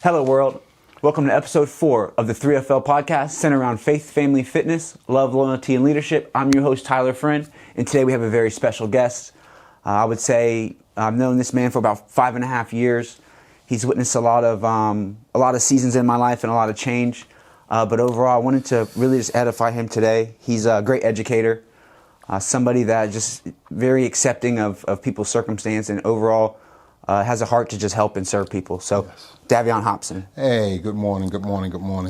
Hello, world. Welcome to episode 4 of the 3FL podcast, centered around faith, family, fitness, love, loyalty, and leadership. I'm your host, Tyler Friend, and today we have a very special guest. I would say I've known this man for about 5.5 years. He's witnessed a lot of seasons in my life and a lot of change. But overall, I wanted to really just edify him today. He's a great educator, somebody that just very accepting of people's circumstance, and overall has a heart to just help and serve people. So, yes. Davieoyn Hopson. Hey, good morning.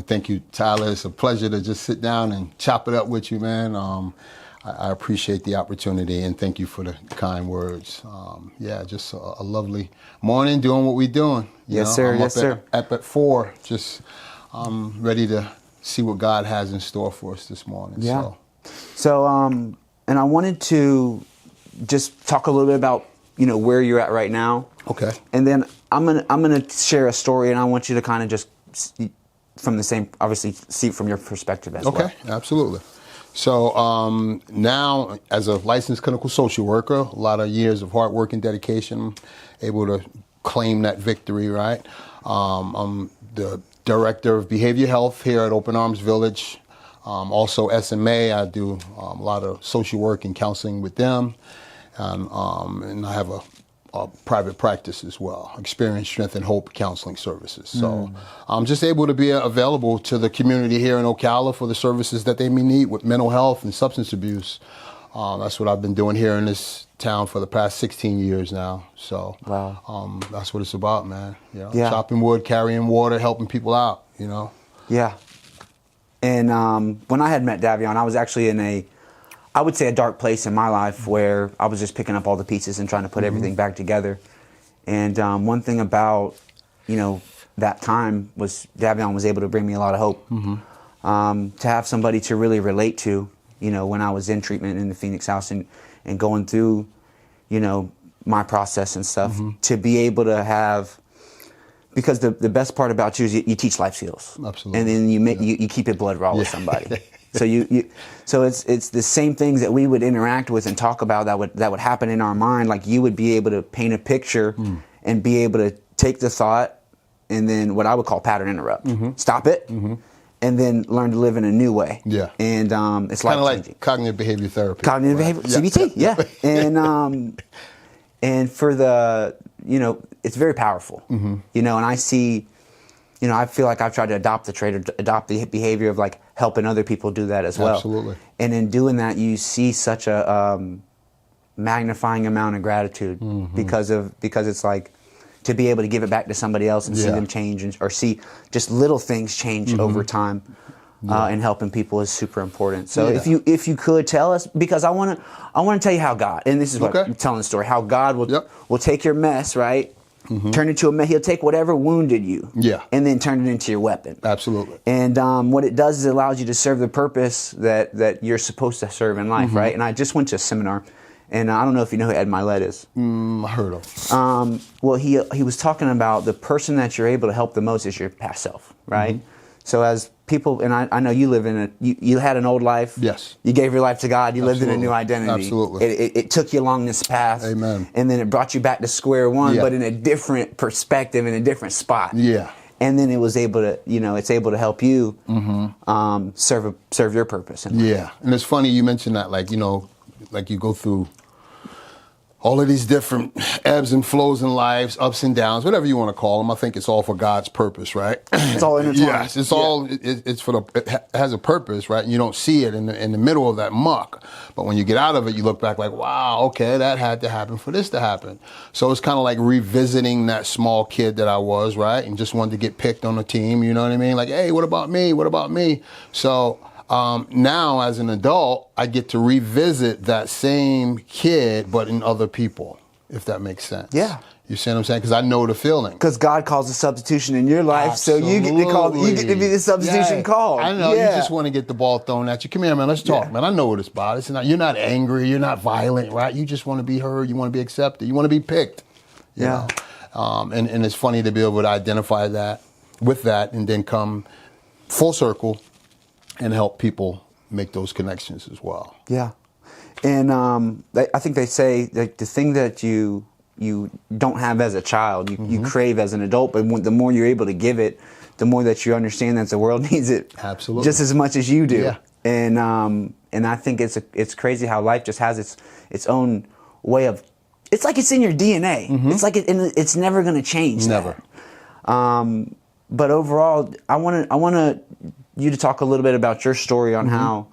Thank you, Tyler. It's a pleasure to just sit down and chop it up with you, man. I appreciate the opportunity, and thank you for the kind words. Just a lovely morning doing what we're doing. Yes, sir. Yes, sir. Up at 4, just ready to see what God has in store for us this morning. Yeah. So, and I wanted to just talk a little bit about, where you're at right now. Okay. And then I'm gonna share a story, and I want you to kind of just from the same, obviously, see it from your perspective as well. Okay, absolutely. So now, as a licensed clinical social worker, a lot of years of hard work and dedication, able to claim that victory, right? I'm the director of behavior health here at Open Arms Village. Also SMA, I do a lot of social work and counseling with them. And I have a private practice as well, Experience, Strength, and Hope Counseling Services. So I'm just able to be available to the community here in Ocala for the services that they may need with mental health and substance abuse. That's what I've been doing here in this town for the past 16 years now. So wow. That's what it's about, man. Yeah. Chopping wood, carrying water, helping people out, Yeah. And when I had met Davieoyn, I was actually in I would say a dark place in my life where I was just picking up all the pieces and trying to put everything back together. And one thing about, that time was Davieoyn was able to bring me a lot of hope. To have somebody to really relate to, when I was in treatment in the Phoenix house and going through, my process and stuff, to be able to have, because the best part about you is you teach life skills. Absolutely. And then you keep it blood raw with somebody. So it's the same things that we would interact with and talk about that would happen in our mind. Like you would be able to paint a picture and be able to take the thought and then what I would call pattern interrupt, stop it, and then learn to live in a new way. Yeah. And it's kind of like cognitive behavior therapy. Cognitive behavior, CBT, yeah. And for the, it's very powerful, and I see, I feel like I've tried to adopt the trait or adopt the behavior of like helping other people do that as well. Absolutely. And in doing that, you see such a magnifying amount of gratitude because it's like to be able to give it back to somebody else and see them change or see just little things change over time. And helping people is super important. So if you could tell us, because I want to tell you how God, and this is what I'm telling the story, how God will take your mess, right? Turn it into a mess. He'll take whatever wounded you, and then turn it into your weapon. Absolutely. And what it does is it allows you to serve the purpose that you're supposed to serve in life, right? And I just went to a seminar, and I don't know if you know who Ed Milet is. I heard of. Well, he was talking about the person that you're able to help the most is your past self, right? So as people, and I know you live in you had an old life. Yes. You gave your life to God. You lived in a new identity. Absolutely. It took you along this path. Amen. And then it brought you back to square one, but in a different perspective, in a different spot. Yeah. And then it was able to, it's able to help you serve your purpose. Yeah. And it's funny you mentioned that, like you go through all of these different ebbs and flows in lives, ups and downs, whatever you want to call them. I think it's all for God's purpose, right? It's all intertwined. Yes, it's all. It's it has a purpose, right? And you don't see it in the middle of that muck, but when you get out of it, you look back like, wow, okay, that had to happen for this to happen. So it's kind of like revisiting that small kid that I was, right, and just wanted to get picked on the team. You know what I mean? Like, hey, what about me? What about me? So. Now, as an adult, I get to revisit that same kid, but in other people, if that makes sense. Yeah. You see what I'm saying? Because I know the feeling. Because God calls a substitution in your life, Absolutely. So you get to be the substitution called. I know. You just want to get the ball thrown at you. Come here, man. Let's talk, man. I know what it's about. You're not angry. You're not violent, right? You just want to be heard. You want to be accepted. You want to be picked. You know? And it's funny to be able to identify that with that and then come full circle and help people make those connections as well. Yeah. And I think they say that the thing that you you don't have as a child, you crave as an adult. But the more you're able to give it, the more that you understand that the world needs it Absolutely. just as much as you do. Yeah. And I think it's crazy how life just has its own way of. It's like it's in your DNA. It's like it's never going to change. Never. That. But overall, I want you to talk a little bit about your story on how,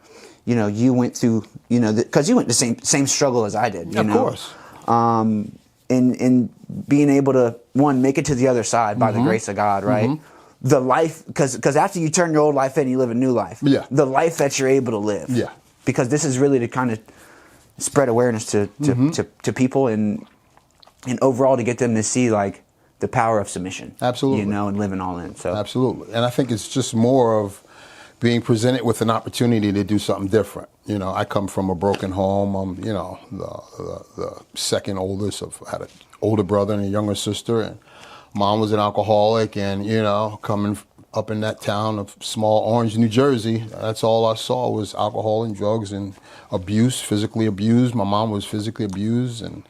you went through, because you went the same struggle as I did. Of course. And being able to, one, make it to the other side by the grace of God, right? The life, because after you turn your old life in, you live a new life. Yeah. The life that you're able to live. Yeah. Because this is really to kind of spread awareness to people and overall to get them to see like the power of submission. Absolutely. And living all in. So Absolutely. And I think it's just more of being presented with an opportunity to do something different. I come from a broken home. I'm, the second oldest. I had an older brother and a younger sister, and mom was an alcoholic. And, coming up in that town of small Orange, New Jersey, that's all I saw was alcohol and drugs and abuse, physically abused. My mom was physically abused, and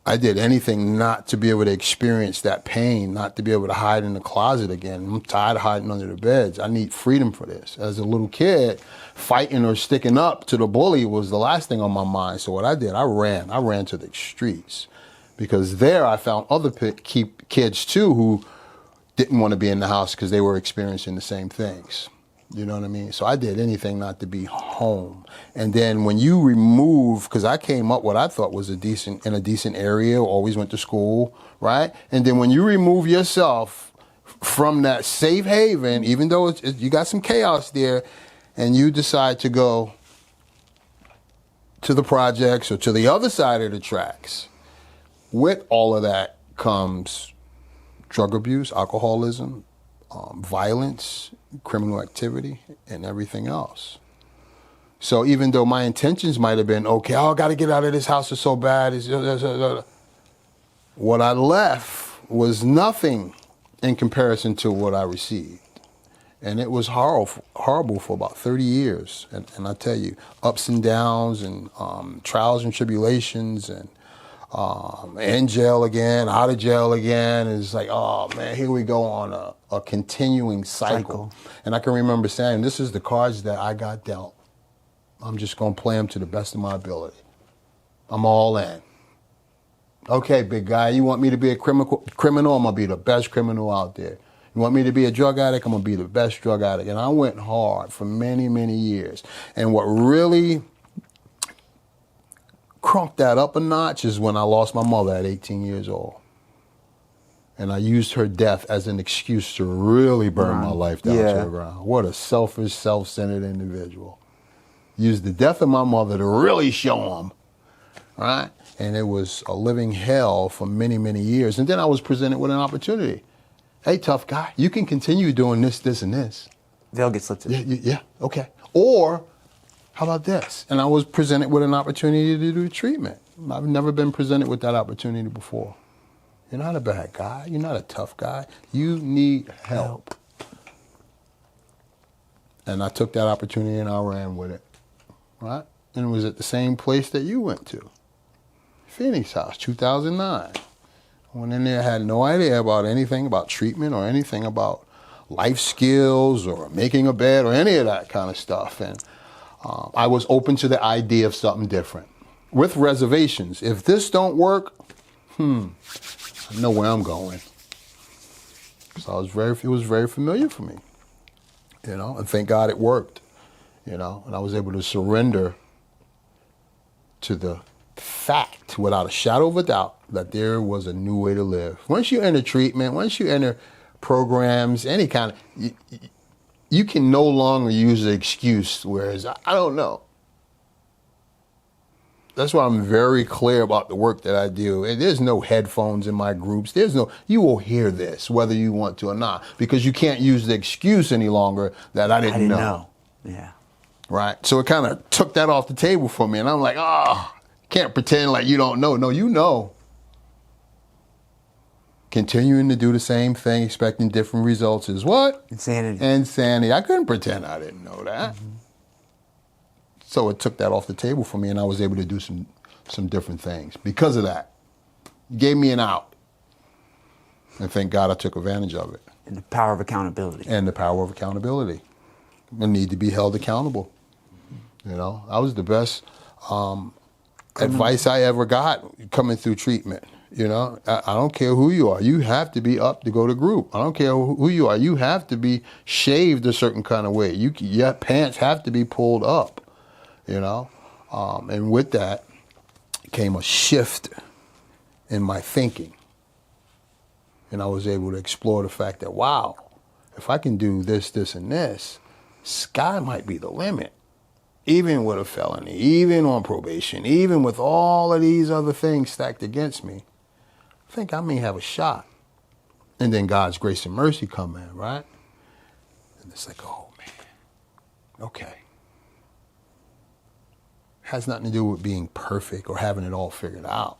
I did anything not to be able to experience that pain, not to be able to hide in the closet again. I'm tired of hiding under the beds. I need freedom for this. As a little kid, fighting or sticking up to the bully was the last thing on my mind. So what I did, I ran to the streets, because there I found other kids too who didn't want to be in the house because they were experiencing the same things. You know what I mean? So I did anything not to be home. And then when you remove, because I came up what I thought was in a decent area, always went to school, right? And then when you remove yourself from that safe haven, even though you got some chaos there, and you decide to go to the projects or to the other side of the tracks, with all of that comes drug abuse, alcoholism, violence, criminal activity, and everything else. So even though my intentions might have been, okay, I got to get out of this house, it's so bad. What I left was nothing in comparison to what I received. And it was horrible for about 30 years. And I tell you, ups and downs and trials and tribulations and in jail again, out of jail again. It's like, oh man, here we go on a continuing cycle. And I can remember saying, this is the cards that I got dealt. I'm just going to play them to the best of my ability. I'm all in. Okay, big guy, you want me to be a criminal? I'm going to be the best criminal out there. You want me to be a drug addict? I'm going to be the best drug addict. And I went hard for many, many years. And what really crunked that up a notch is when I lost my mother at 18 years old. And I used her death as an excuse to really burn my life down to the ground. What a selfish, self-centered individual. Used the death of my mother to really show them, right? And it was a living hell for many, many years. And then I was presented with an opportunity. Hey, tough guy, you can continue doing this, this, and this. They'll get slipped in. Yeah, okay. Or how about this? And I was presented with an opportunity to do treatment. I've never been presented with that opportunity before. You're not a bad guy. You're not a tough guy. You need help. And I took that opportunity and I ran with it, right? And it was at the same place that you went to, Phoenix House, 2009. I went in there, had no idea about anything about treatment or anything about life skills or making a bed or any of that kind of stuff. And I was open to the idea of something different, with reservations. If this don't work, I know where I'm going. So it was very familiar for me, and thank God it worked, and I was able to surrender to the fact, without a shadow of a doubt, that there was a new way to live. Once you enter treatment, once you enter programs, any kind of, you can no longer use the excuse, whereas I don't know. That's why I'm very clear about the work that I do. And there's no headphones in my groups. You will hear this whether you want to or not, because you can't use the excuse any longer that I didn't know. Yeah. Right? So it kind of took that off the table for me. And I'm like, can't pretend like you don't know. No, you know. Continuing to do the same thing, expecting different results is what? Insanity. I couldn't pretend I didn't know that. Mm-hmm. So it took that off the table for me, and I was able to do some different things because of that. gave me an out. And thank God I took advantage of it. And the power of accountability. And the power of accountability. I need to be held accountable. You know, that was the best advice I ever got coming through treatment. You know, I don't care who you are. You have to be up to go to group. I don't care who you are. You have to be shaved a certain kind of way. Your pants have to be pulled up, you know. And with that came a shift in my thinking. And I was able to explore the fact that, wow, if I can do this, this, and this, sky might be the limit. Even with a felony, even on probation, even with all of these other things stacked against me, I think I may have a shot. And then God's grace and mercy come in, right? And it's like, oh, man, okay. Has nothing to do with being perfect or having it all figured out.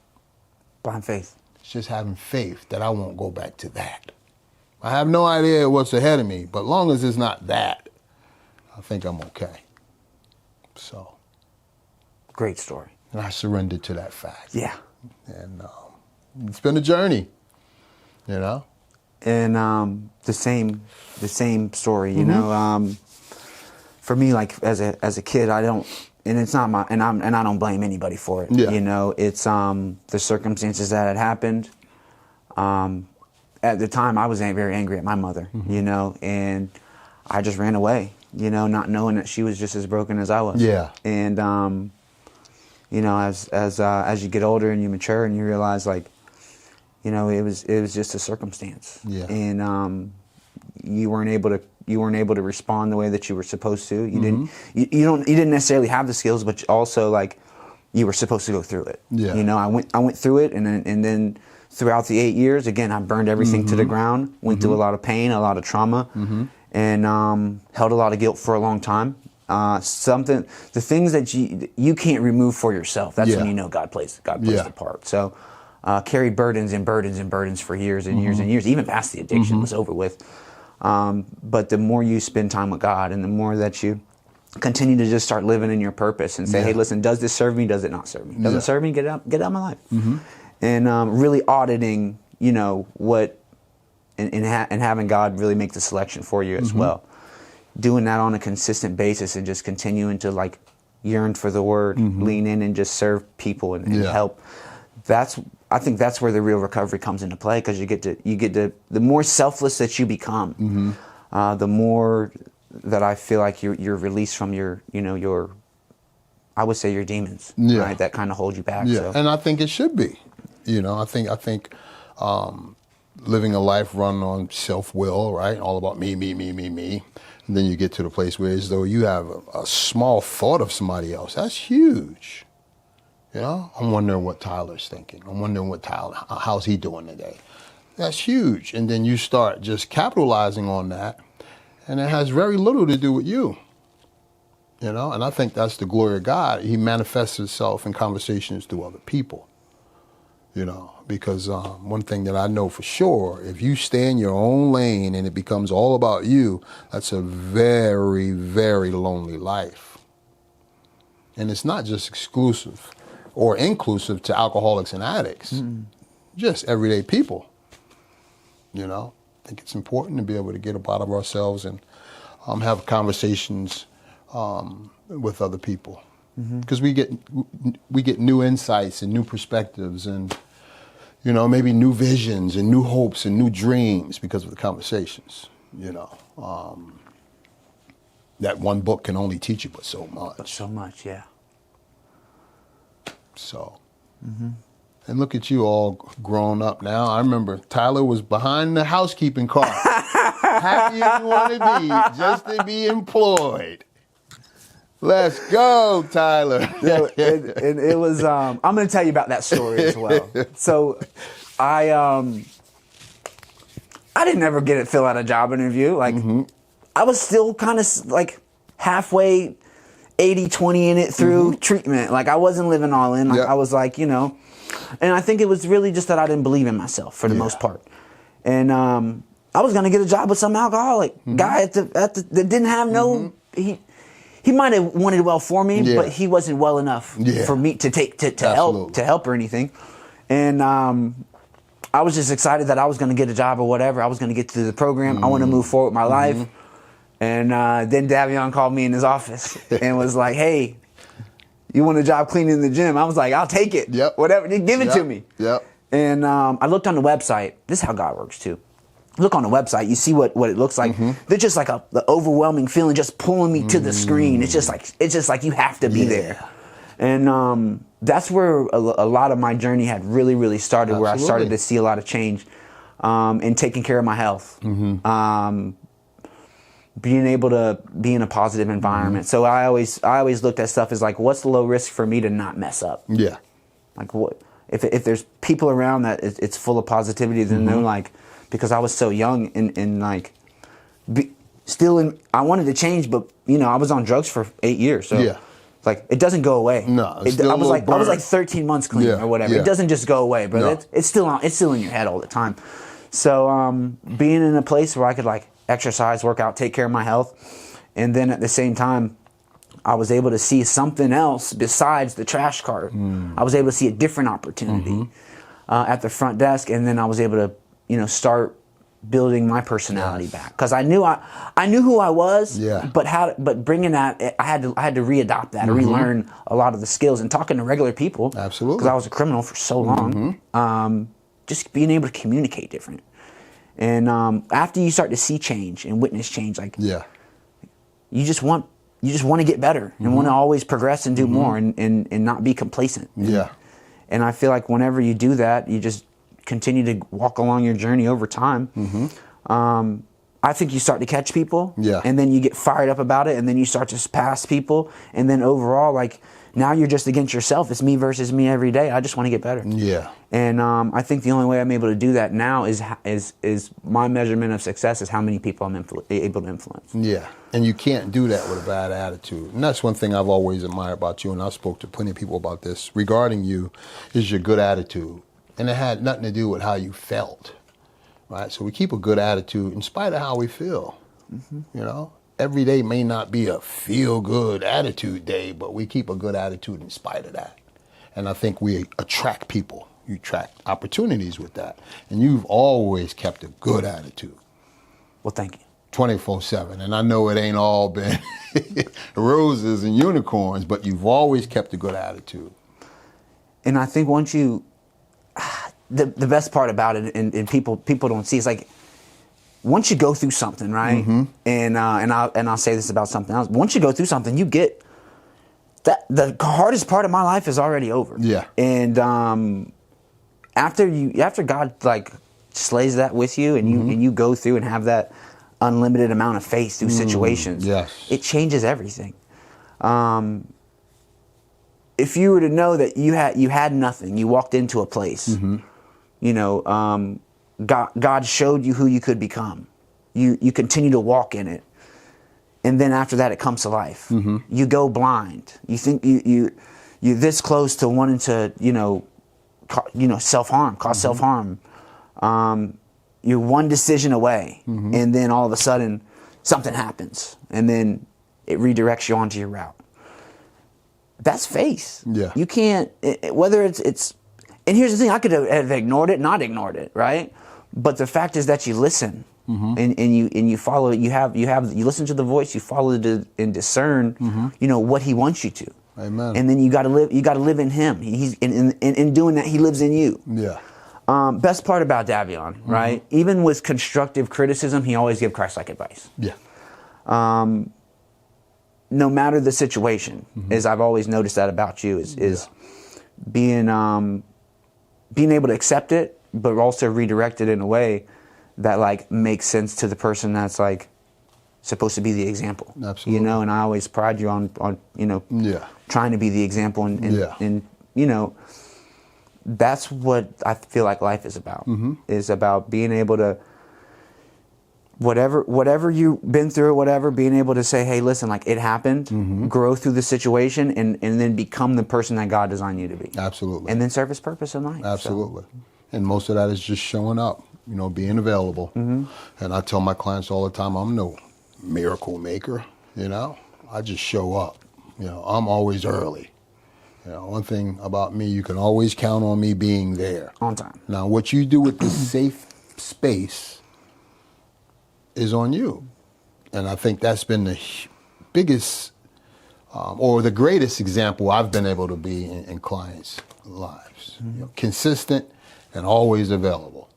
Blind faith. It's just having faith that I won't go back to that. I have no idea what's ahead of me, but long as it's not that, I think I'm okay. So. Great story. And I surrendered to that fact. Yeah. And it's been a journey, you know? And the same story, you know. For me, like as a kid, I don't, and it's not my, and I don't blame anybody for it. Yeah. You know, it's the circumstances that had happened. At the time, I was very angry at my mother, you know, and I just ran away, you know, not knowing that she was just as broken as I was. Yeah. And you know, as you get older and you mature and you realize, like, you know, it was just a circumstance. Yeah. And you weren't able to respond the way that you were supposed to. You didn't necessarily have the skills, but also, like, you were supposed to go through it. Yeah. You know, I went through it, and then throughout the 8 years, again, I burned everything to the ground. Went through a lot of pain, a lot of trauma, and held a lot of guilt for a long time. The things that you can't remove for yourself. That's when you know God plays the part. So carried burdens and burdens and burdens for years and years and years, even past the addiction was over with. But the more you spend time with God, and the more that you continue to just start living in your purpose and say, hey, listen, does this serve me? Does it not serve me? Does it serve me? Get it out of my life. And really auditing, you know, what, and having God really make the selection for you as well. Doing that on a consistent basis and just continuing to, like, yearn for the word, lean in and just serve people and help. I think that's where the real recovery comes into play, because you get to the more selfless that you become, the more that I feel like you're released from your I would say your demons, right? That kind of hold you back. Yeah, So. and I think it should be. You know, I think living a life run on self-will, right? All about me. And then you get to the place where, as though you have a small thought of somebody else. That's huge. You know, I'm wondering what Tyler's thinking. I'm wondering how's he doing today? That's huge. And then you start just capitalizing on that, and it has very little to do with you. You know, and I think that's the glory of God. He manifests himself in conversations through other people. You know, because one thing that I know for sure, if you stay in your own lane and it becomes all about you, that's a very, very lonely life. And it's not just exclusive or inclusive to alcoholics and addicts, just everyday people. You know, I think it's important to be able to get up out of ourselves and have conversations with other people. Because we get new insights and new perspectives, and, you know, maybe new visions and new hopes and new dreams because of the conversations. You know, that one book can only teach you but so much. But so much, yeah. So, and look at you all grown up now. I remember Tyler was behind the housekeeping car, happy as you want to be, just to be employed. Let's go, Tyler. And it was, I'm going to tell you about that story as well. So I didn't ever get it fill out a job interview. Like, I was still kind of like halfway 80-20 in it through treatment. Like, I wasn't living all in. Like, I was like, you know, and I think it was really just that I didn't believe in myself for the most part. And I was going to get a job with some alcoholic guy that didn't have no, he might have wanted well for me, but he wasn't well enough for me to help or anything. And I was just excited that I was going to get a job or whatever. I was going to get through the program. I want to move forward with my life. And then Davieoyn called me in his office and was like, hey, you want a job cleaning the gym? I was like, I'll take it. Yep. Whatever. Just give it to me. Yep. And I looked on the website. This is how God works too. Look on the website. You see what it looks like. There's just like the overwhelming feeling just pulling me to the screen. It's just like you have to be there. And that's where a lot of my journey had really, really started. Absolutely. Where I started to see a lot of change in taking care of my health. Being able to be in a positive environment. So I always looked at stuff as like, what's the low risk for me to not mess up? Yeah. Like what if there's people around that it's full of positivity, then they're like, because I was so young and like I wanted to change, but I was on drugs for 8 years. So like it doesn't go away. No, I was like 13 months clean or whatever. It doesn't just go away, but no. It's still in your head all the time. So being in a place where I could like exercise, work out, take care of my health, and then at the same time, I was able to see something else besides the trash cart. I was able to see a different opportunity at the front desk, and then I was able to, start building my personality back, because I knew who I was. But bringing that, I had to readopt that, relearn a lot of the skills, and talking to regular people. Absolutely, because I was a criminal for so long. Just being able to communicate different. And after you start to see change and witness change, like you just want to get better and want to always progress and do more and not be complacent. And I feel like whenever you do that, you just continue to walk along your journey over time. I think you start to catch people, and then you get fired up about it, and then you start to pass people, and then overall, like now you're just against yourself. It's me versus me every day. I just want to get better. And I think the only way I'm able to do that now is my measurement of success is how many people I'm able to influence. And you can't do that with a bad attitude. And that's one thing I've always admired about you, and I spoke to plenty of people about this regarding you, is your good attitude. And it had nothing to do with how you felt, right? So we keep a good attitude in spite of how we feel, Every day may not be a feel-good attitude day, but we keep a good attitude in spite of that. And I think we attract people. You attract opportunities with that. And you've always kept a good attitude. Well, thank you. 24/7. And I know it ain't all been roses and unicorns, but you've always kept a good attitude. And I think once you... The best part about it, and people don't see, is like, once you go through something, right? And I'll say this about something else. Once you go through something, you get that the hardest part of my life is already over. And after God like slays that with you, and you go through and have that unlimited amount of faith through situations, it changes everything. If you were to know that you had nothing, you walked into a place, God showed you who you could become. You continue to walk in it, and then after that, it comes to life. You go blind. You think you're this close to wanting to self-harm, cause self-harm. You're one decision away, and then all of a sudden something happens, and then it redirects you onto your route. That's faith. You can't, whether it's, and here's the thing, I could have ignored it, not ignored it, right? But the fact is that you listen, and you follow it. You listen to the voice, you follow it and discern, what He wants you to. Amen. And then you got to live in Him. He's in doing that, He lives in you. Best part about Davieoyn, right? Even with constructive criticism, he always gives Christ-like advice. No matter the situation, as I've always noticed that about you, is being able to accept it, but also redirect it in a way that like makes sense to the person that's like supposed to be the example. Absolutely. And I always pride you on trying to be the example, and that's what I feel like life is about. Is about being able to, whatever you've been through, whatever, being able to say, hey, listen, like it happened, grow through the situation, and then become the person that God designed you to be. Absolutely. And then serve His purpose in life. Absolutely. So. And most of that is just showing up, being available. And I tell my clients all the time, I'm no miracle maker, I just show up. I'm always early. One thing about me, you can always count on me being there. On time. Now, what you do with this safe space is on you. And I think that's been the biggest or the greatest example I've been able to be in clients' lives. Consistent and always available.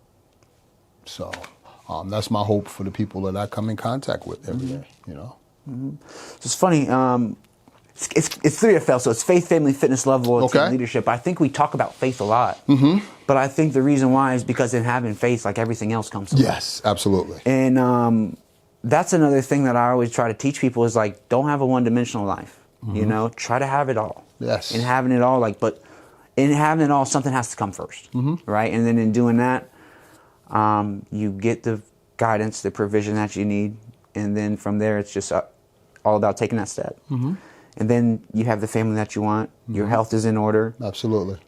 So that's my hope for the people that I come in contact with every day, It's funny. It's 3FL, so it's faith, family, fitness, love, loyalty, Okay. and leadership. I think we talk about faith a lot. But I think the reason why is because in having faith, like everything else comes along. Yes, absolutely. And that's another thing that I always try to teach people is like, don't have a one-dimensional life. Try to have it all. Yes. And having it all, but in having it all, something has to come first, right? And then in doing that, you get the guidance, the provision that you need, and then from there, it's just all about taking that step. And then you have the family that you want. Your health is in order. Absolutely.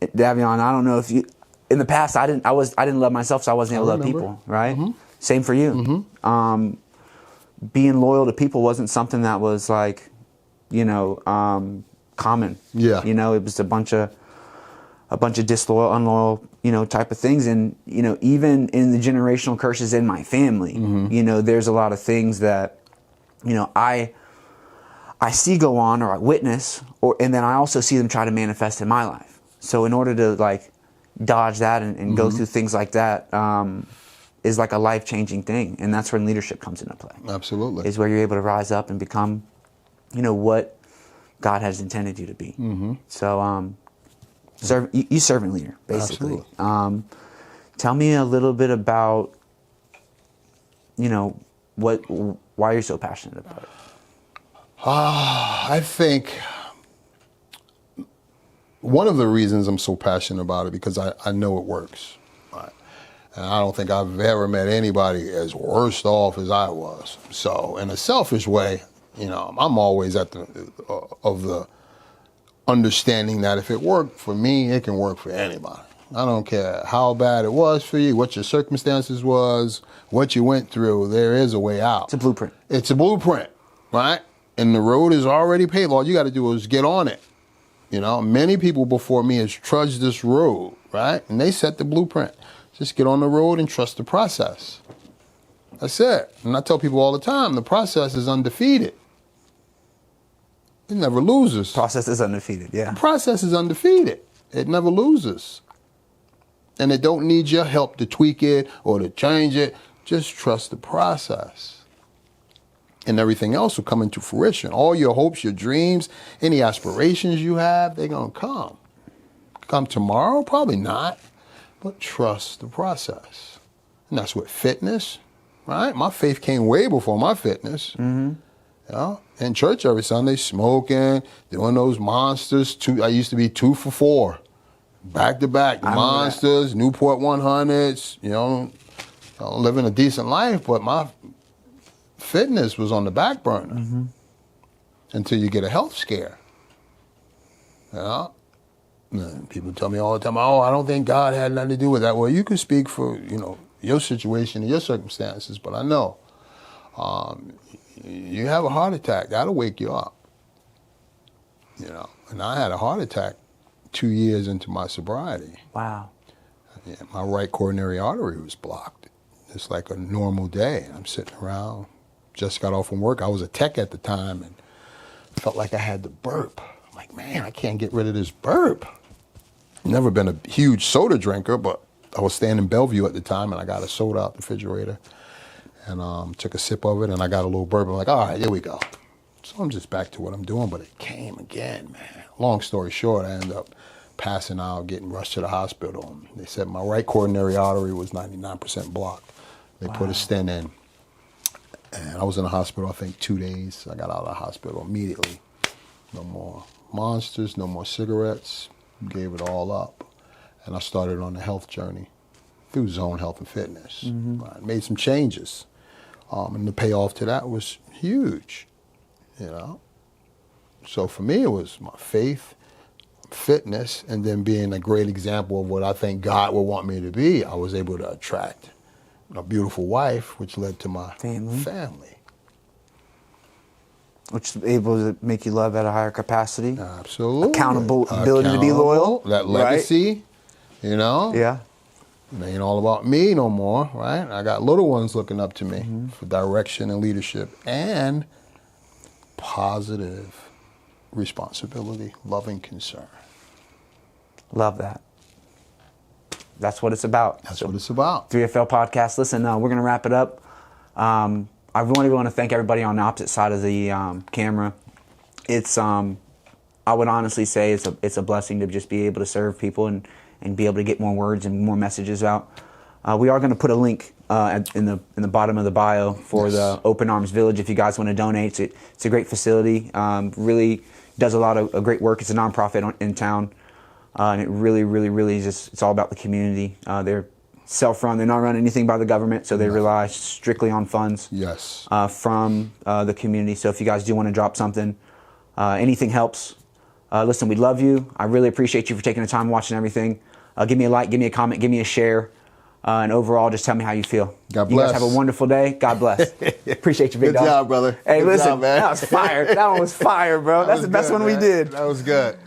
Davieoyn, I don't know if you. In the past, I didn't love myself, so I wasn't able to love people. Right. Same for you. Being loyal to people wasn't something that was like, common. Yeah. It was a bunch of disloyal, unloyal, type of things. And, even in the generational curses in my family, there's a lot of things that, I see go on or I witness, and then I also see them try to manifest in my life. So in order to dodge that and go through things like that, is like a life-changing thing. And that's when leadership comes into play. Absolutely. Is where you're able to rise up and become, what God has intended you to be. So, you servant leader, basically. Absolutely. Tell me a little bit about, why you're so passionate about it. I think one of the reasons I'm so passionate about it because I know it works. Right? And I don't think I've ever met anybody as worst off as I was. So in a selfish way, I'm always of the understanding that if it worked for me, it can work for anybody. I don't care how bad it was for you, what your circumstances was, what you went through, there is a way out. It's a blueprint. It's a blueprint, right? And the road is already paved. All you got to do is get on it. Many people before me has trudged this road, right? And they set the blueprint. Just get on the road and trust the process. That's it. And I tell people all the time, the process is undefeated. It never loses. Process is undefeated, yeah. The process is undefeated. It never loses. And it don't need your help to tweak it or to change it. Just trust the process. And everything else will come into fruition. All your hopes, your dreams, any aspirations you have, they're going to come. Come tomorrow? Probably not. But trust the process. And that's with fitness, right? My faith came way before my fitness. In church every Sunday, smoking, doing those monsters. I used to be 2 for 4. Back to back. The monsters, Newport 100s, living a decent life, but my fitness was on the back burner until you get a health scare. And people tell me all the time, oh, I don't think God had nothing to do with that. Well, you can speak for, your situation and your circumstances, but I know you have a heart attack, that'll wake you up. And I had a heart attack 2 years into my sobriety. Wow. Yeah, my right coronary artery was blocked. It's like a normal day. I'm sitting around, just got off from work. I was a tech at the time and felt like I had to burp. I'm like, man, I can't get rid of this burp. Never been a huge soda drinker, but I was staying in Bellevue at the time and I got a soda out the refrigerator and took a sip of it and I got a little burp. I'm like, all right, here we go. So I'm just back to what I'm doing, but it came again, man. Long story short, I ended up passing out, getting rushed to the hospital. And they said my right coronary artery was 99% blocked. They put a stent in. And I was in the hospital, I think, 2 days. I got out of the hospital immediately. No more monsters, no more cigarettes. Gave it all up. And I started on the health journey through Zone Health and Fitness. I made some changes. And the payoff to that was huge, So for me, it was my faith, fitness, and then being a great example of what I think God would want me to be. I was able to attract a beautiful wife, which led to my family. which is able to make you love at a higher capacity. Absolutely. Ability to be loyal. That legacy, you know. Yeah. It ain't all about me no more, right? I got little ones looking up to me for direction and leadership and positive responsibility, loving concern. Love that. That's what it's about. That's what it's about. 3FL podcast. Listen, we're going to wrap it up. I really want to thank everybody on the opposite side of the camera. It's I would honestly say it's a blessing to just be able to serve people and be able to get more words and more messages out. We are going to put a link in the bottom of the bio for the Open Arms Village if you guys want to donate. It's a great facility. Really does a lot of great work. It's a nonprofit in town, and it really just it's all about the community. They're self-run. They're not run anything by the government, so they rely strictly on funds from the community. So if you guys do want to drop something, anything helps. Listen, we love you. I really appreciate you for taking the time watching everything. Give me a like, give me a comment, give me a share. And overall, just tell me how you feel. God bless. You guys have a wonderful day. God bless. Appreciate you, big dog. Good job, brother. Hey, Good listen, job, man. that was fire. That one was fire, bro. That's the best one we did. That was good.